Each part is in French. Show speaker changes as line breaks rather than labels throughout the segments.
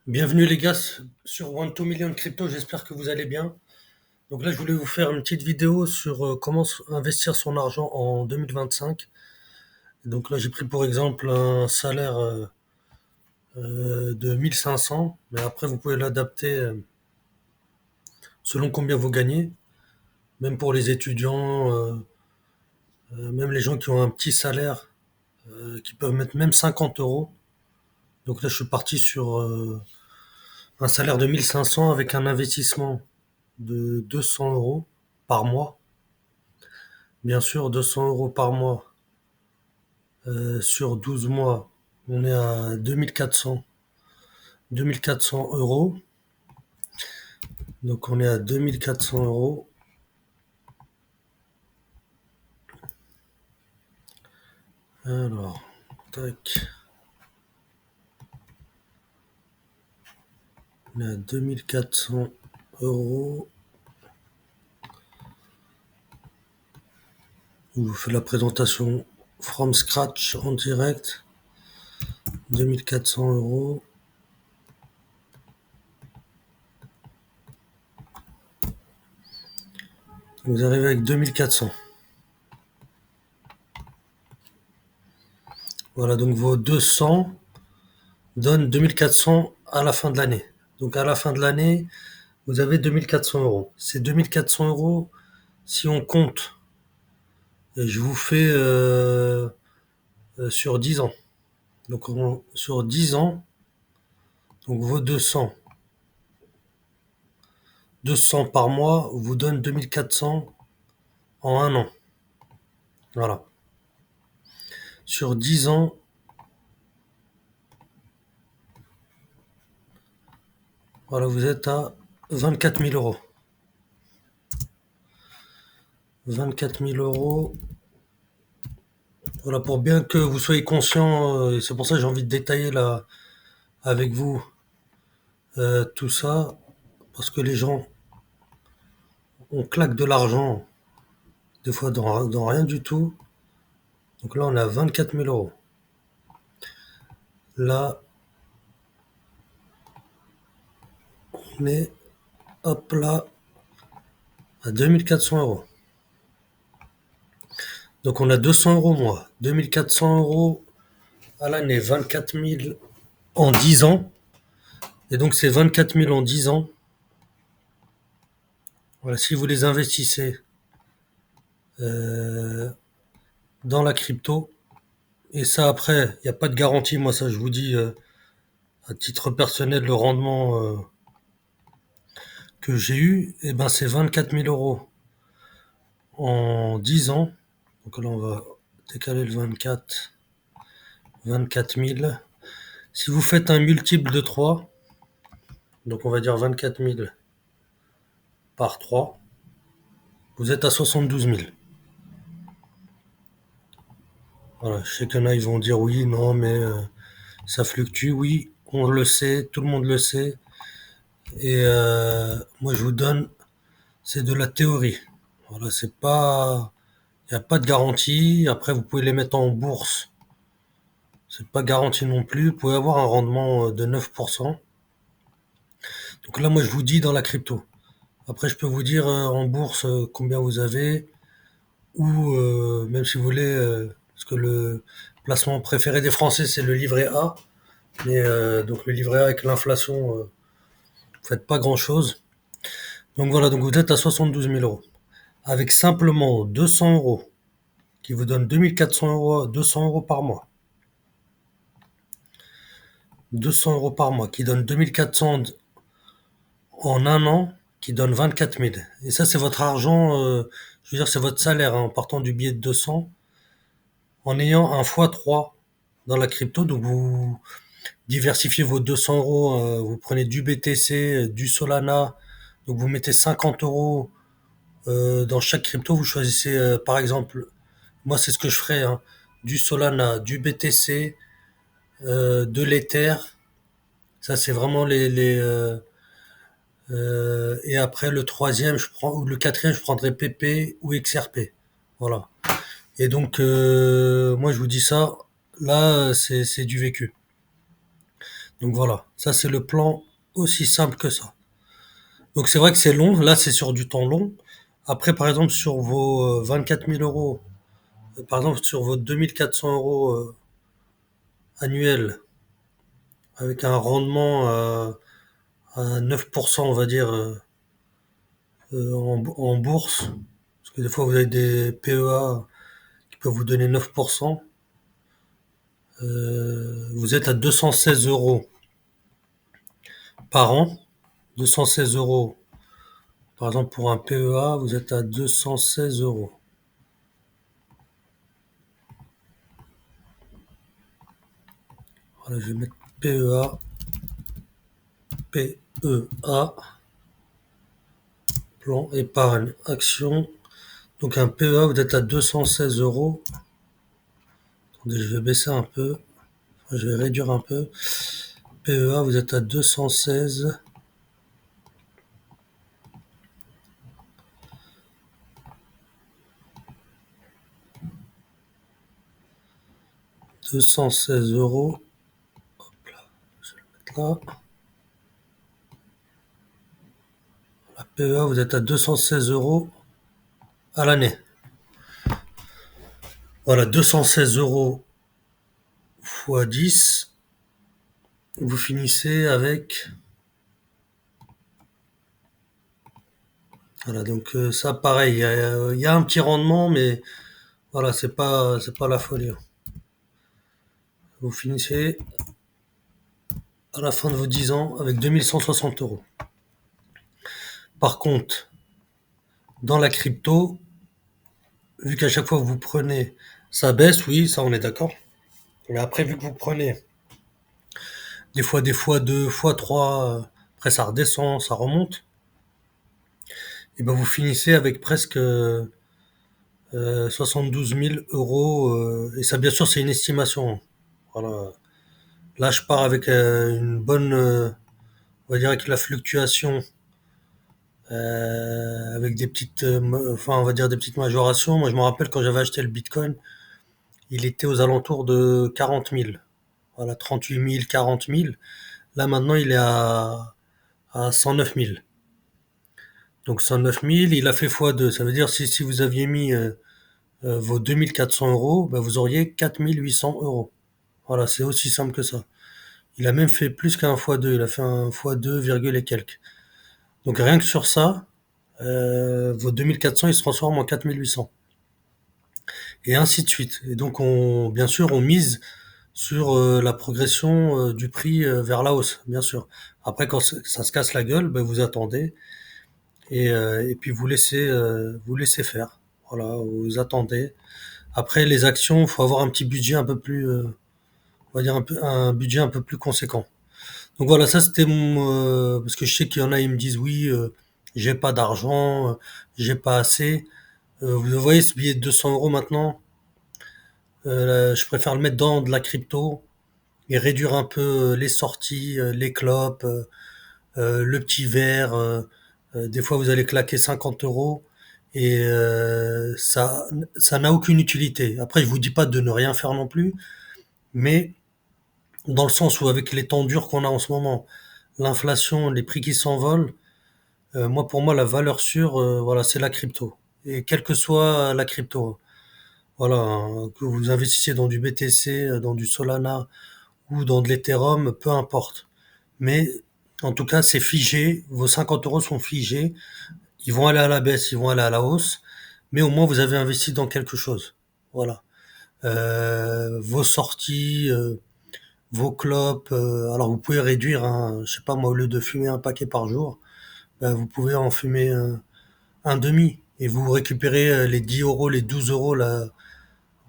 Bienvenue les gars sur One to Million Crypto, j'espère que vous allez bien. Donc là, je voulais vous faire une petite vidéo sur comment investir son argent en 2025. Donc là, j'ai pris pour exemple un salaire de 1500, mais après, vous pouvez l'adapter selon combien vous gagnez, même pour les étudiants, même les gens qui ont un petit salaire, qui peuvent mettre même 50 euros. Donc là, je suis parti sur un salaire de 1500 avec un investissement de 200 euros par mois. Bien sûr, 200 euros par mois sur 12 mois, on est à 2400 euros. Donc on est à 2400 euros. Alors, tac, on est à 2400 euros. Je vous fais la présentation from scratch en direct. 2400 euros. Vous arrivez avec 2400. Voilà, donc vos 200 donnent 2400 à la fin de l'année. Donc à la fin de l'année, vous avez 2400 euros. Ces 2400 euros, si on compte, et je vous fais sur 10 ans. Donc sur 10 ans, donc vos 200 par mois vous donne 2400 en un an. Voilà. Sur 10 ans, voilà, vous êtes à 24 000 euros. 24 000 euros. Voilà, pour bien que vous soyez conscient, et c'est pour ça que j'ai envie de détailler là avec vous tout ça, parce que les gens, on claque de l'argent, des fois dans rien du tout. Donc là, on est à 24 000 euros. Là, on est, hop là, à 2400 euros. Donc on a 200 euros mois, 2400 euros à l'année, 24 000 en 10 ans. Et donc ces 24 000 en 10 ans, voilà, si vous les investissez euh, dans la crypto, et ça après, il n'y a pas de garantie, moi ça je vous dis à titre personnel, le rendement que j'ai eu, et ben c'est 24 000 euros en 10 ans. Donc là on va décaler le 24 000. Si vous faites un multiple de 3, donc on va dire 24 000 par 3, vous êtes à 72 000. Voilà, je sais qu'il y en a, ils vont dire oui, non, mais ça fluctue. Oui, on le sait, tout le monde le sait. Et moi, je vous donne, c'est de la théorie. Voilà, c'est pas, il n'y a pas de garantie. Après, vous pouvez les mettre en bourse. C'est pas garanti non plus. Vous pouvez avoir un rendement de 9%. Donc là, moi, je vous dis dans la crypto. Après, je peux vous dire en bourse combien vous avez, ou même si vous voulez, parce que le placement préféré des Français, c'est le livret A. Mais donc le livret A avec l'inflation, vous faites pas grand-chose. Donc voilà, donc vous êtes à 72 000 euros. Avec simplement 200 euros, qui vous donne 2400 euros, 200 euros par mois. 200 euros par mois, qui donne 2400 en un an, qui donne 24 000. Et ça, c'est votre argent, je veux dire, c'est votre salaire, hein, en partant du billet de 200, en ayant un x3 dans la crypto. Donc vous diversifiez vos 200 euros, vous prenez du BTC, du Solana, donc vous mettez 50 euros dans chaque crypto. Vous choisissez, par exemple, moi c'est ce que je ferais, hein, du Solana, du BTC, de l'Ether. Ça c'est vraiment et après le troisième, je prends ou le quatrième, je prendrais PP ou XRP. Voilà. Et donc moi je vous dis ça, là c'est du vécu. Donc voilà, ça c'est le plan aussi simple que ça. Donc c'est vrai que c'est long, là c'est sur du temps long. Après, par exemple, sur vos 24 000 euros, par exemple sur vos 2400 euros annuels, avec un rendement à 9%, on va dire, en bourse, parce que des fois vous avez des PEA qui peuvent vous donner 9%, vous êtes à 216 euros par an. 216 euros, par exemple pour un PEA, vous êtes à 216 euros. Voilà, je vais mettre PEA, PEA, plan épargne action. Donc un PEA, vous êtes à 216 euros. Attendez, je vais baisser un peu. Je vais réduire un peu. PEA, vous êtes à 216. 216 euros. Hop là, je vais le mettre là. La PEA, vous êtes à 216 euros à l'année. Voilà, 216 euros fois 10. Vous finissez avec. Voilà, donc ça, pareil, il y a un petit rendement, mais voilà, c'est pas la folie, hein. Vous finissez à la fin de vos 10 ans avec 2160 euros. Par contre, dans la crypto, vu qu'à chaque fois que vous prenez, ça baisse, oui, ça on est d'accord. Mais après, vu que vous prenez des fois 2, fois 3, après ça redescend, ça remonte, et ben vous finissez avec presque 72 000 euros. Et ça, bien sûr, c'est une estimation. Voilà. Là, je pars avec une bonne, on va dire avec la fluctuation, avec des petites, enfin, on va dire des petites majorations. Moi, je me rappelle quand j'avais acheté le Bitcoin, il était aux alentours de 40 000. Voilà, 38 000, 40 000. Là, maintenant, il est à 109 000. Donc, 109 000, il a fait x2. Ça veut dire si vous aviez mis vos 2400 euros, ben, vous auriez 4 800 euros. Voilà, c'est aussi simple que ça. Il a même fait plus qu'un x2. Il a fait un x2, virgule et quelques. Donc, rien que sur ça, vos 2400, ils se transforment en 4800. Et ainsi de suite. Et donc, bien sûr, on mise sur la progression du prix vers la hausse, bien sûr. Après, quand ça se casse la gueule, ben, vous attendez et puis vous laissez faire. Voilà, vous attendez. Après, les actions, il faut avoir un petit budget un peu plus, on va dire un budget un peu plus conséquent. Donc voilà, ça c'était parce que je sais qu'il y en a, ils me disent oui, j'ai pas d'argent, j'ai pas assez. Vous voyez ce billet de 200 euros maintenant, je préfère le mettre dans de la crypto et réduire un peu les sorties, les clopes, le petit verre. Des fois, vous allez claquer 50 euros et ça n'a aucune utilité. Après, je vous dis pas de ne rien faire non plus, mais dans le sens où avec les temps durs qu'on a en ce moment, l'inflation, les prix qui s'envolent, moi pour moi la valeur sûre, voilà, c'est la crypto. Et quelle que soit la crypto, voilà, hein, que vous investissiez dans du BTC, dans du Solana ou dans de l'Ethereum, peu importe. Mais en tout cas, c'est figé. Vos 50 euros sont figés. Ils vont aller à la baisse, ils vont aller à la hausse. Mais au moins, vous avez investi dans quelque chose. Voilà. Vos sorties, vos clopes. Alors, vous pouvez réduire, hein, je sais pas moi, au lieu de fumer un paquet par jour, ben, vous pouvez en fumer un demi. Et vous récupérez les 10 euros, les 12 euros là,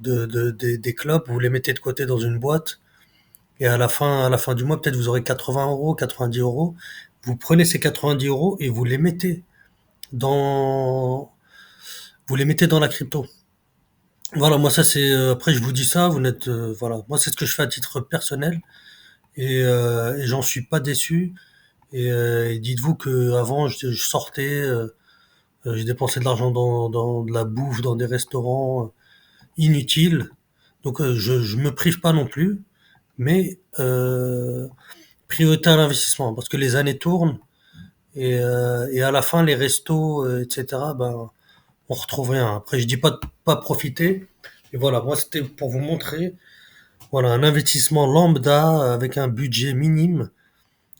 des clopes, vous les mettez de côté dans une boîte. Et à la fin du mois, peut-être vous aurez 80 euros, 90 euros. Vous prenez ces 90 euros et dans, vous les mettez dans la crypto. Voilà, moi ça c'est, après je vous dis ça, vous n'êtes, voilà, moi c'est ce que je fais à titre personnel et j'en suis pas déçu. Et dites-vous que avant je sortais, j'ai dépensé de l'argent dans de la bouffe, dans des restaurants inutiles. Donc je me prive pas non plus, mais priorité à l'investissement parce que les années tournent et à la fin, les restos, etc., ben, on retrouve rien. Après, je dis pas de pas profiter, mais voilà, moi, c'était pour vous montrer, voilà, un investissement lambda avec un budget minime,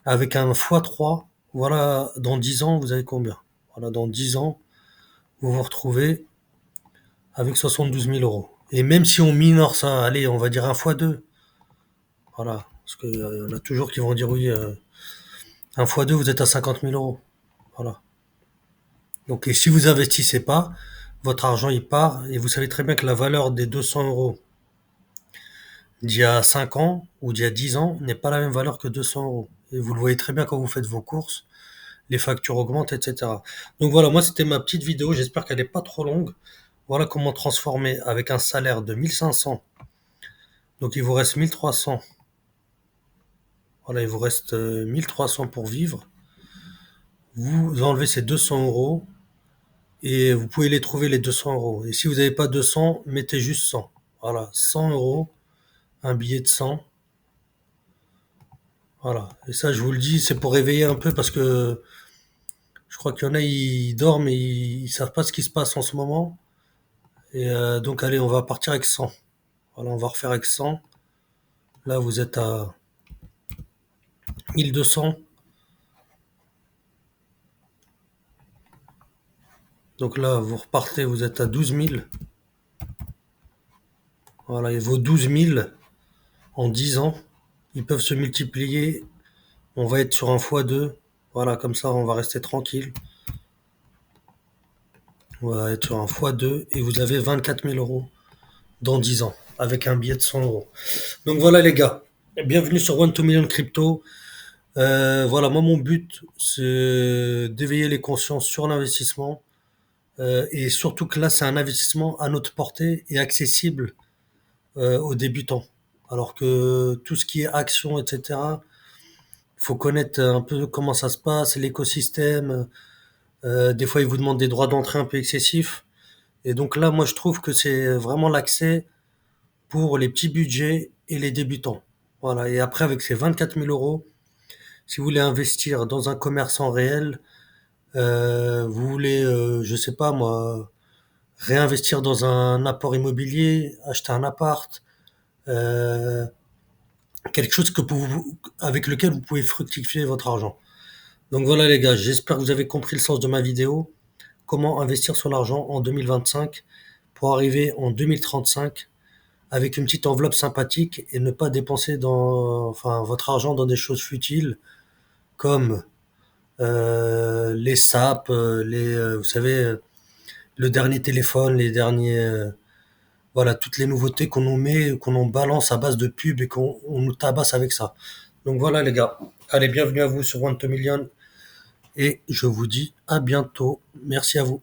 avec un x3. Voilà, dans 10 ans, vous avez combien? Voilà, dans 10 ans, vous vous retrouvez avec 72 000 euros. Et même si on minore ça, allez, on va dire un x2. Voilà. Parce qu'il y en a toujours qui vont dire oui, un x2, vous êtes à 50 000 euros. Voilà. Donc, et si vous investissez pas, votre argent il part et vous savez très bien que la valeur des 200 euros d'il y a 5 ans ou d'il y a 10 ans n'est pas la même valeur que 200 euros. Et vous le voyez très bien quand vous faites vos courses, les factures augmentent, etc. Donc voilà, moi c'était ma petite vidéo, j'espère qu'elle n'est pas trop longue. Voilà comment transformer avec un salaire de 1500. Donc il vous reste 1300. Voilà, il vous reste 1300 pour vivre. Vous enlevez ces 200 euros et vous pouvez les trouver les 200 euros. Et si vous n'avez pas 200, mettez juste 100. Voilà, 100 euros, un billet de 100. Voilà. Et ça, je vous le dis, c'est pour réveiller un peu parce que je crois qu'il y en a, ils dorment et ils savent pas ce qui se passe en ce moment. Et donc, allez, on va partir avec 100. Voilà, on va refaire avec 100. Là, vous êtes à 1200. Donc là, vous repartez, vous êtes à 12 000. Voilà, et vos 12 000 en 10 ans, ils peuvent se multiplier. On va être sur un x2. Voilà, comme ça, on va rester tranquille. On va être sur un x2 et vous avez 24 000 euros dans 10 ans avec un billet de 100 euros. Donc voilà les gars, bienvenue sur One to Million Crypto. Voilà, moi mon but c'est d'éveiller les consciences sur l'investissement et surtout que là c'est un investissement à notre portée et accessible aux débutants. Alors que tout ce qui est action, etc., il faut connaître un peu comment ça se passe, l'écosystème. Des fois ils vous demandent des droits d'entrée un peu excessifs. Et donc là, moi je trouve que c'est vraiment l'accès pour les petits budgets et les débutants. Voilà. Et après, avec ces 24 000 euros, si vous voulez investir dans un commerce en réel, vous voulez, je sais pas moi, réinvestir dans un apport immobilier, acheter un appart, euh, quelque chose avec lequel vous pouvez fructifier votre argent. Donc voilà les gars, j'espère que vous avez compris le sens de ma vidéo. Comment investir son argent en 2025 pour arriver en 2035 avec une petite enveloppe sympathique et ne pas dépenser enfin, votre argent dans des choses futiles comme les sapes, vous savez, le dernier téléphone, les derniers, voilà, toutes les nouveautés qu'on nous met, qu'on nous balance à base de pub et qu'on nous tabasse avec ça. Donc voilà les gars, allez, bienvenue à vous sur One to Million et je vous dis à bientôt. Merci à vous.